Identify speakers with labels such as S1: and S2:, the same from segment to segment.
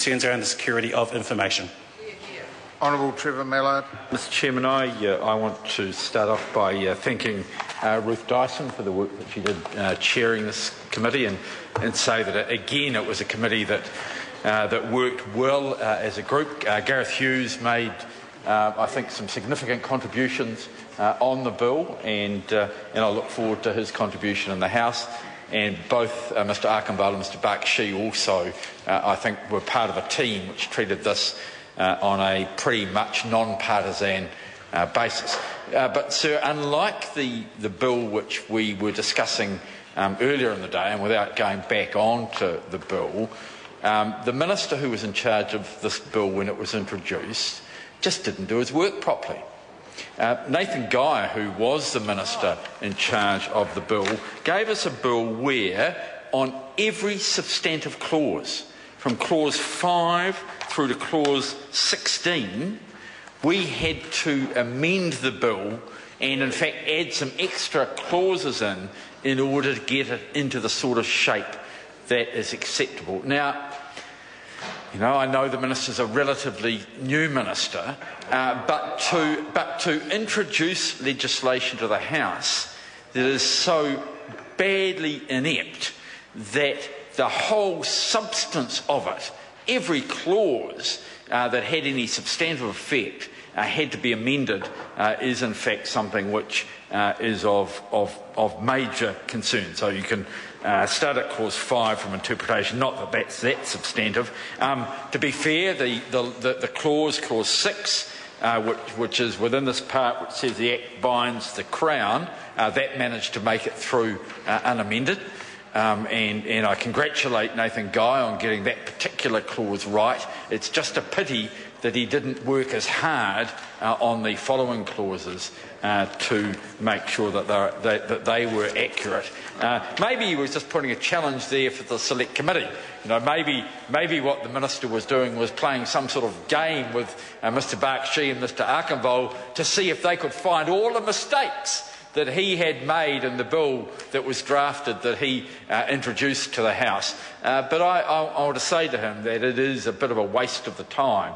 S1: concerns around the security of information.
S2: Honourable Trevor Mallard.
S3: Mr Chairman, I want to start off by thanking Ruth Dyson for the work that she did chairing this committee, and say that again it was a committee that worked well as a group. Gareth Hughes made I think some significant contributions on the bill, and I look forward to his contribution in the House. And both Mr Archambault and Mr Bakshi also, I think, were part of a team which treated this on a pretty much non-partisan basis. But, sir, unlike the bill which we were discussing earlier in the day, and without going back on to the bill, the minister who was in charge of this bill when it was introduced just didn't do his work properly. Nathan Guy, who was the minister in charge of the bill, gave us a bill where, on every substantive clause, from clause 5 through to clause 16, we had to amend the bill and, in fact, add some extra clauses in order to get it into the sort of shape that is acceptable. Now, I know the minister's a relatively new minister, but to introduce legislation to the House that is so badly inept that the whole substance of it, every clause that had any substantive effect, had to be amended, is in fact something which is of major concern. So you can start at clause 5 from interpretation, not that that's that substantive. To be fair, the clause 6, which is within this part, which says the Act binds the Crown, that managed to make it through unamended. And I congratulate Nathan Guy on getting that particular clause right. It's just a pity that he didn't work as hard on the following clauses to make sure that they were accurate. Maybe he was just putting a challenge there for the Select Committee. Maybe what the minister was doing was playing some sort of game with Mr Bakshi and Mr Archambault to see if they could find all the mistakes that he had made in the bill that was drafted, that he introduced to the House. But I want to say to him that it is a bit of a waste of the time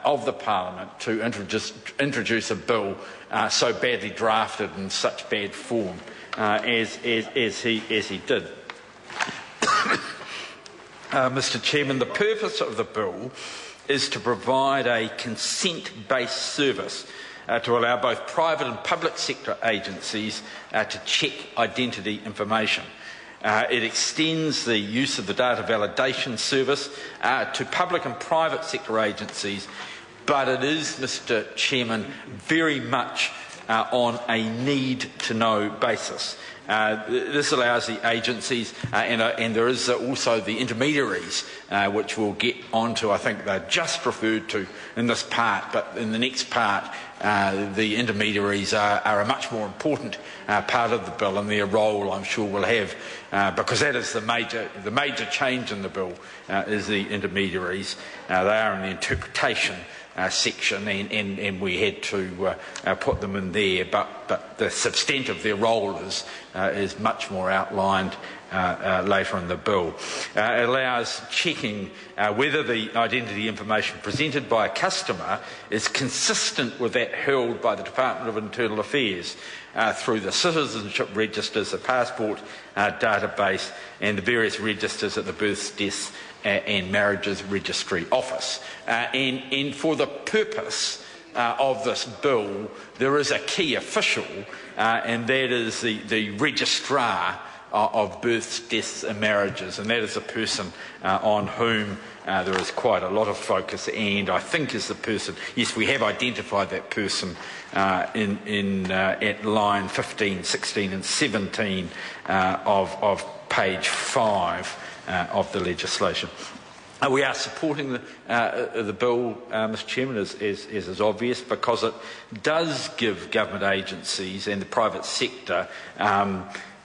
S3: of the Parliament to introduce a bill so badly drafted in such bad form as he did. Mr Chairman, the purpose of the bill is to provide a consent-based service to allow both private and public sector agencies to check identity information. It extends the use of the data validation service to public and private sector agencies, but it is, Mr Chairman, very much on a need-to-know basis. This allows the agencies, and there is also the intermediaries, which we'll get onto. I think they're just referred to in this part, but in the next part, the intermediaries are a much more important part of the bill, and their role, I'm sure, will have, because that is the major change in the bill, is the intermediaries. They are in the interpretation section, and we had to put them in there, but the substantive, their role is much more outlined later in the bill. It allows checking whether the identity information presented by a customer is consistent with that held by the Department of Internal Affairs through the citizenship registers, the passport database, and the various registers at the Births, Deaths and Marriages Registry Office. And for the purpose of this bill, there is a key official, and that is the registrar of births, deaths and marriages, and that is a person on whom there is quite a lot of focus, and I think is the person, yes, we have identified that person at line 15, 16 and 17 of page 5 of the legislation. We are supporting the bill, Mr Chairman, as is obvious, because it does give government agencies and the private sector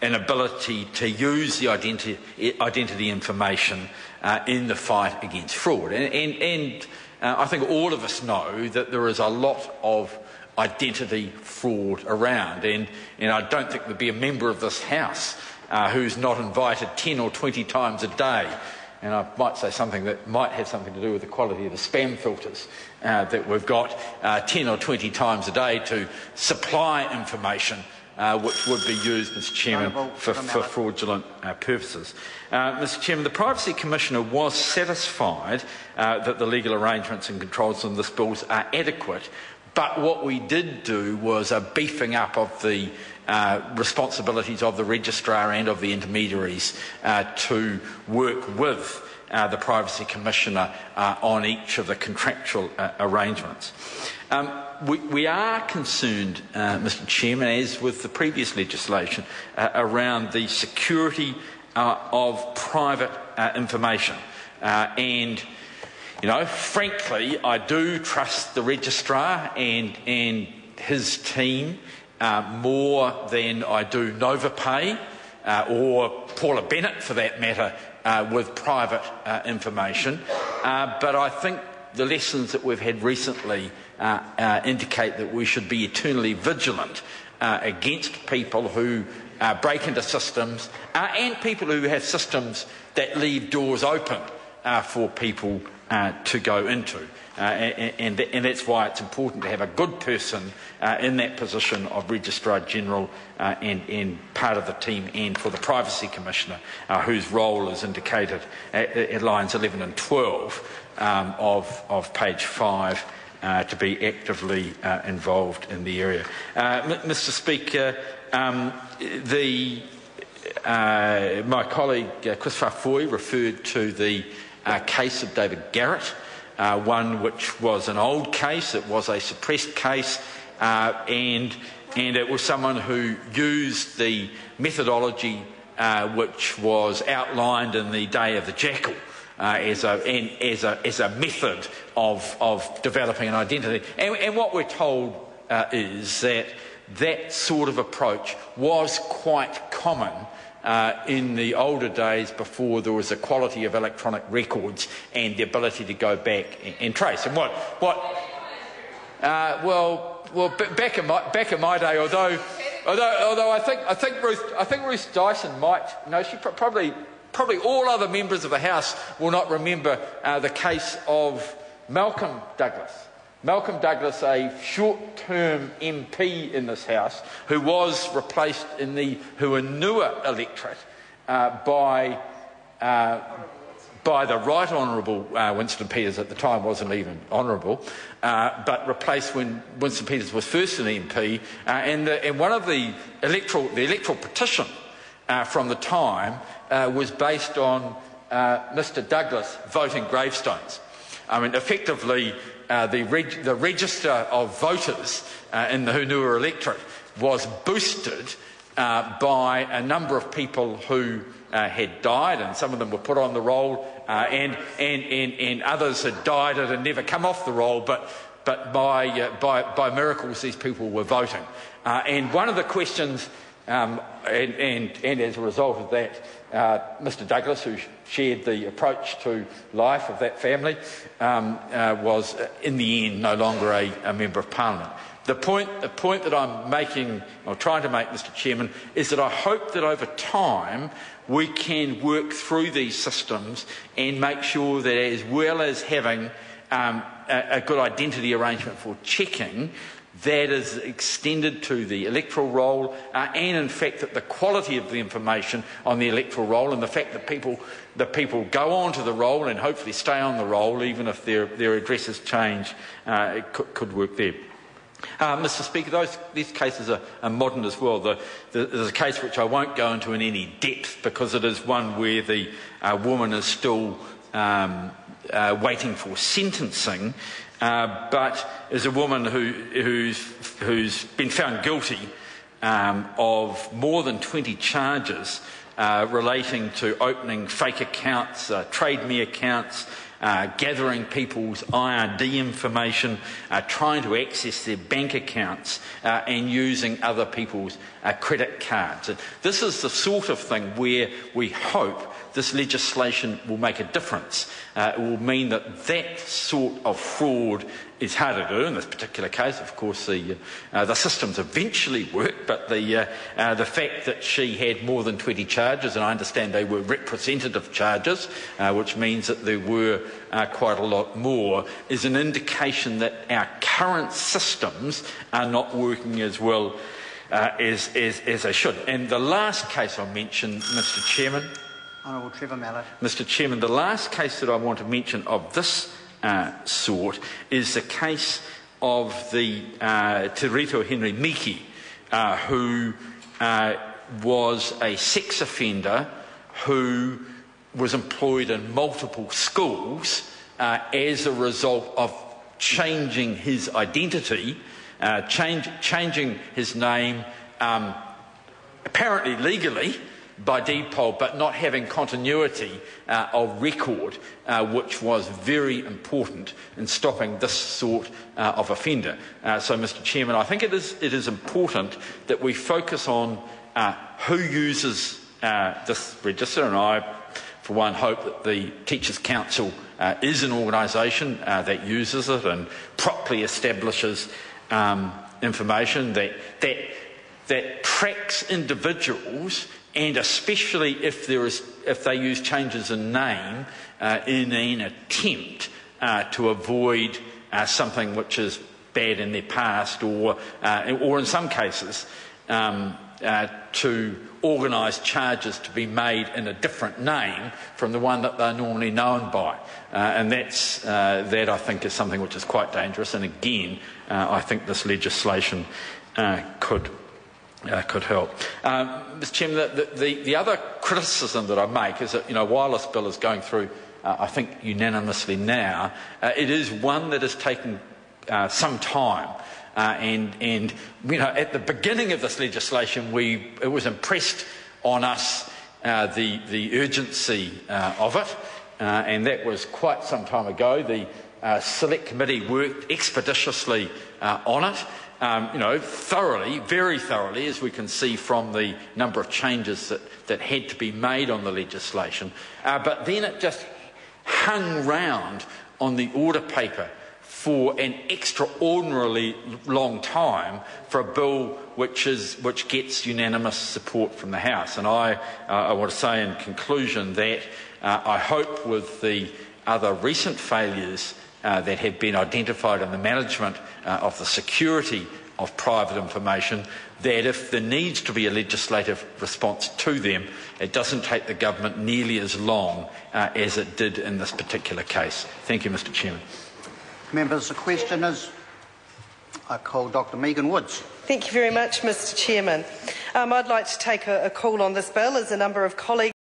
S3: an ability to use the identity information in the fight against fraud. And I think all of us know that there is a lot of identity fraud around, and I don't think there'd be a member of this House who's not invited 10 or 20 times a day and I might say something that might have something to do with the quality of the spam filters that we've got 10 or 20 times a day to supply information which would be used, Mr Chairman, for fraudulent purposes. Mr Chairman, the Privacy Commissioner was satisfied that the legal arrangements and controls on this bill are adequate, but what we did do was a beefing up of the responsibilities of the registrar and of the intermediaries to work with the Privacy Commissioner on each of the contractual arrangements. We are concerned, Mr Chairman, as with the previous legislation, around the security of private information. And, you know, frankly, I do trust the registrar and his team more than I do NovaPay or Paula Bennett, for that matter, with private information. But I think the lessons that we've had recently indicate that we should be eternally vigilant against people who break into systems and people who have systems that leave doors open for people to go into. And that's why it's important to have a good person in that position of Registrar General and part of the team, and for the Privacy Commissioner, whose role is indicated at lines 11 and 12 of page 5, to be actively involved in the area. Mr Speaker, my colleague Christopher Foy referred to the case of David Garrett, one which was an old case. It was a suppressed case, and it was someone who used the methodology which was outlined in the Day of the Jackal as a method of developing an identity. And what we're told is that sort of approach was quite common in the older days, before there was a quality of electronic records and the ability to go back and trace. And back in my day, although I think Ruth Dyson might, she probably all other members of the House will not remember the case of Malcolm Douglas. Malcolm Douglas, a short-term MP in this House, who was replaced in the Huanua electorate by the Right Honourable Winston Peters. At the time wasn't even honourable, but replaced when Winston Peters was first an MP. And one of the electoral petition from the time was based on Mr Douglas voting gravestones. I mean, effectively, the register of voters in the Hunua electorate was boosted by a number of people who had died, and some of them were put on the roll, and others had died and had never come off the roll, but by miracles these people were voting. And one of the questions, and as a result of that, Mr Douglas, who shared the approach to life of that family, was in the end no longer a Member of Parliament. The point that I'm making, or trying to make, Mr Chairman, is that I hope that over time we can work through these systems and make sure that, as well as having a good identity arrangement for checking, that is extended to the electoral roll, and in fact that the quality of the information on the electoral roll, and the fact that people go on to the roll and hopefully stay on the roll even if their addresses change, could work there. Mr Speaker, these cases are modern as well. There's a case which I won't go into in any depth, because it is one where the woman is still waiting for sentencing, but is a woman who's been found guilty of more than 20 charges relating to opening fake accounts, trade me accounts, gathering people's IRD information, trying to access their bank accounts, and using other people's credit cards. And this is the sort of thing where we hope this legislation will make a difference. It will mean that that sort of fraud is harder to do. In this particular case, of course, the systems eventually worked, but the fact that she had more than 20 charges, and I understand they were representative charges, which means that there were quite a lot more, is an indication that our current systems are not working as well as they should. And the last case I mentioned, Mr. Chairman.
S4: Honourable Trevor Mallett.
S3: Mr. Chairman, the last case that I want to mention of this sort is the case of the Te Rito Henry Miki, who was a sex offender who was employed in multiple schools as a result of changing his identity, changing his name, apparently legally by deed poll, but not having continuity of record, which was very important in stopping this sort of offender. So, Mr. Chairman, I think it is important that we focus on who uses this register, and I, for one, hope that the Teachers' Council is an organisation that uses it and properly establishes information that tracks individuals, and especially if they use changes in name in an attempt to avoid something which is bad in their past, or in some cases to organise charges to be made in a different name from the one that they're normally known by. And that, I think, is something which is quite dangerous. And again, I think this legislation could help. Mr. Chairman, the other criticism that I make is that, while this bill is going through, I think, unanimously now, it is one that is taking some time. And at the beginning of this legislation, it was impressed on us the urgency of it, and that was quite some time ago. The Select Committee worked expeditiously on it, thoroughly, very thoroughly, as we can see from the number of changes that had to be made on the legislation. But then it just hung round on the order paper for an extraordinarily long time for a bill which gets unanimous support from the House. And I want to say in conclusion that I hope, with the other recent failures that have been identified in the management of the security of private information, that if there needs to be a legislative response to them, it doesn't take the government nearly as long as it did in this particular case. Thank you, Mr. Chairman.
S4: Members, the question is, I call Dr Megan Woods.
S5: Thank you very much, Mr. Chairman. I'd like to take a call on this bill, as a number of colleagues